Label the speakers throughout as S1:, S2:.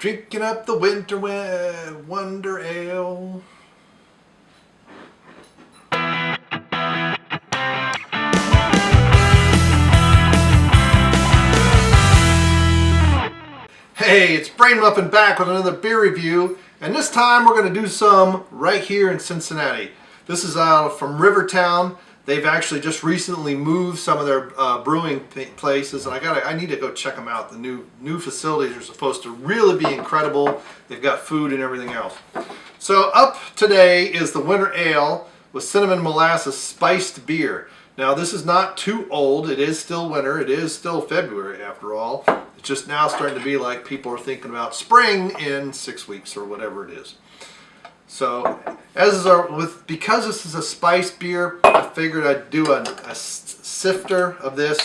S1: Drinking up the winter wonder ale. Hey, it's Brain Muffin back with another beer review, and this time we're going to do some right here in Cincinnati. This is from Rivertown. They've actually just recently moved some of their brewing places, and I need to go check them out. The new facilities are supposed to really be incredible. They've got food and everything else. So up today is the Winter Ale with cinnamon molasses spiced beer. Now this is not too old. It is still winter. It is still February after all. It's just now starting to be like people are thinking about spring in 6 weeks or whatever it is. So, because this is a spiced beer, I figured I'd do a sifter of this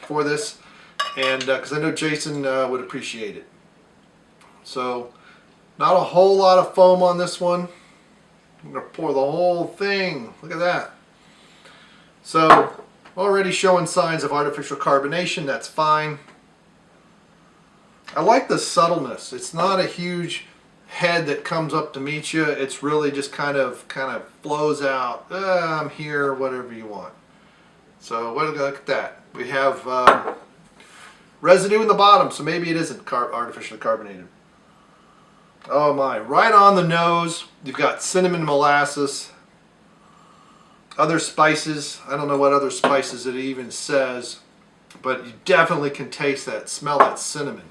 S1: for this, and because I know Jason would appreciate it. So, not a whole lot of foam on this one. I'm going to pour the whole thing. Look at that. So, already showing signs of artificial carbonation. That's fine. I like the subtleness. It's not a huge head that comes up to meet you. It's really just kind of flows out. I'm here, whatever you want. So look at that. We have residue in the bottom, so maybe it isn't artificially carbonated. Oh my, right on the nose. You've got cinnamon molasses, other spices. I don't know what other spices it even says, but you definitely can taste that, smell that cinnamon.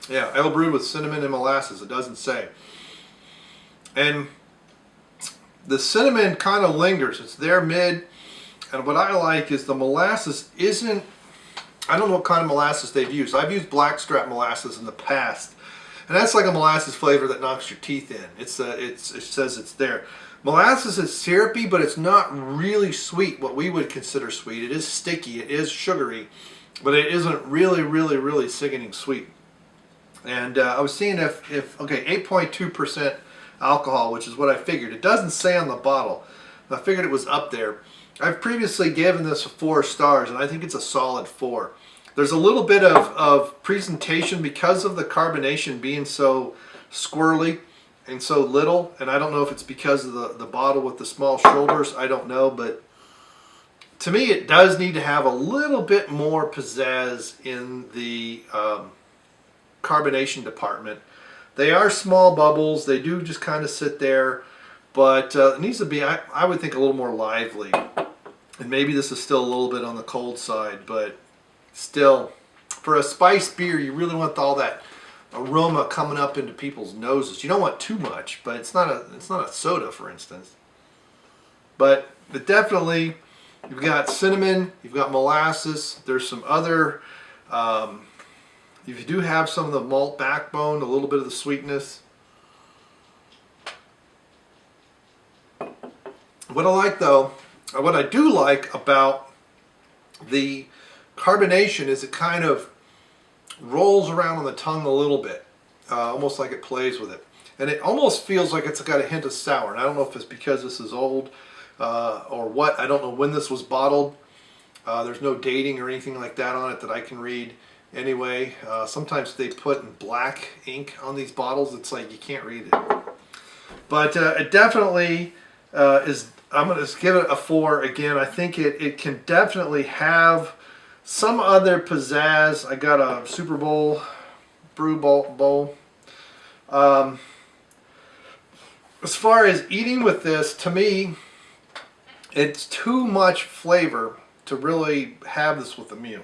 S1: Yeah, ale brewed with cinnamon and molasses. It doesn't say. And the cinnamon kind of lingers. It's there mid. And what I like is the molasses isn't, I don't know what kind of molasses they've used. I've used blackstrap molasses in the past. And that's like a molasses flavor that knocks your teeth in. It says it's there. Molasses is syrupy, but it's not really sweet, what we would consider sweet. It is sticky, it is sugary, but it isn't really sickening sweet. And I was seeing okay, 8.2% alcohol, which is what I figured. It doesn't say on the bottle. I figured it was up there. I've previously given this 4 stars, and I think it's a solid 4. There's a little bit of presentation because of the carbonation being so squirrely and so little, and I don't know if it's because of the bottle with the small shoulders. I don't know, but to me it does need to have a little bit more pizzazz in the carbonation department. They are small bubbles. They do just kind of sit there, but it needs to be, I would think, a little more lively. And maybe this is still a little bit on the cold side, but still, for a spiced beer, you really want all that aroma coming up into people's noses. You don't want too much, but it's not a soda, for instance. But definitely, you've got cinnamon, you've got molasses. There's some other. You do have some of the malt backbone, a little bit of the sweetness. What I like though, what I do like about the carbonation is it kind of rolls around on the tongue a little bit, almost like it plays with it. And it almost feels like it's got a hint of sour. And I don't know if it's because this is old or what. I don't know when this was bottled. There's no dating or anything like that on it that I can read. Anyway, sometimes they put in black ink on these bottles. It's like you can't read it. But it definitely is. I'm going to give it a 4 again. I think it can definitely have some other pizzazz. I got a Super Bowl brew bowl. As far as eating with this, to me, it's too much flavor to really have this with a meal.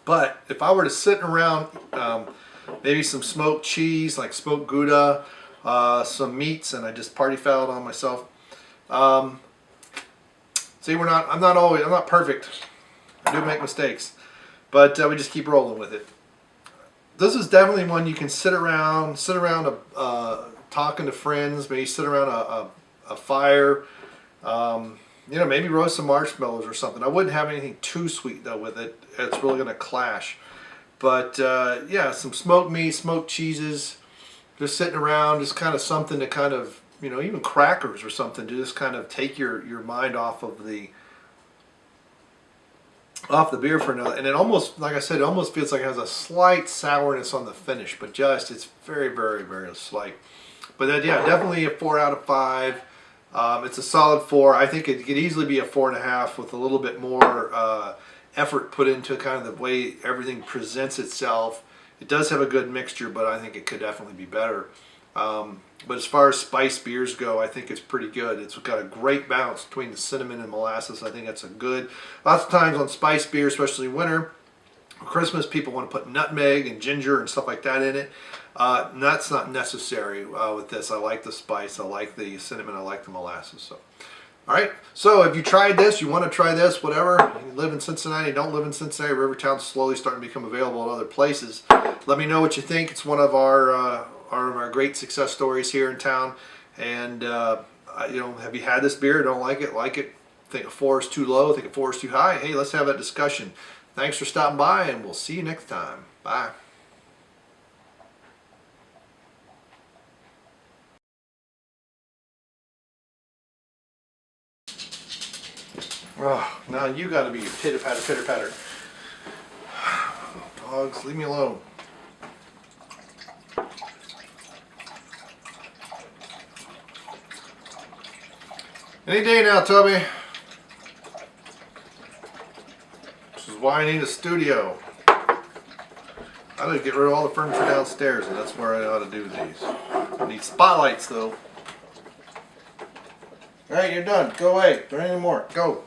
S1: But if I were to sit around, maybe some smoked cheese, like smoked Gouda, some meats, and I just party fouled on myself. See, I'm not perfect. I do make mistakes, but we just keep rolling with it. This is definitely one you can sit around talking to friends, maybe sit around a fire, you know, maybe roast some marshmallows or something. I wouldn't have anything too sweet though with it. It's really going to clash. But yeah, some smoked meat, smoked cheeses, just sitting around, just kind of something to kind of you know, even crackers or something to just kind of take your mind off of the beer for another. And it almost, like I said, it almost feels like it has a slight sourness on the finish, but just it's very, very, very slight. But yeah, definitely a 4 out of 5. It's a solid 4. I think it could easily be a 4.5 with a little bit more effort put into kind of the way everything presents itself. It does have a good mixture, but I think it could definitely be better. But as far as spice beers go, I think it's pretty good. It's got a great balance between the cinnamon and molasses. I think that's a good. Lots of times on spice beer, especially winter, Christmas, people want to put nutmeg and ginger and stuff like that in it. That's not necessary with this. I like the spice, I like the cinnamon, I like the molasses. So, all right. So if you tried this, you want to try this, whatever. You live in Cincinnati, don't live in Cincinnati. Rivertown's slowly starting to become available in other places. Let me know what you think. It's one of our great success stories here in town. And you know, have you had this beer? Don't like it? Like it? Think a 4 is too low? Think a 4 is too high? Hey, let's have that discussion. Thanks for stopping by, and we'll see you next time. Bye. Oh, now you got to be your pitter patter, pitter patter. Dogs, leave me alone. Any day now, Toby. This is why I need a studio. I gotta get rid of all the furniture downstairs, and that's where I ought to do these. I need spotlights, though. Alright, you're done. Go away. Don't any more. Go.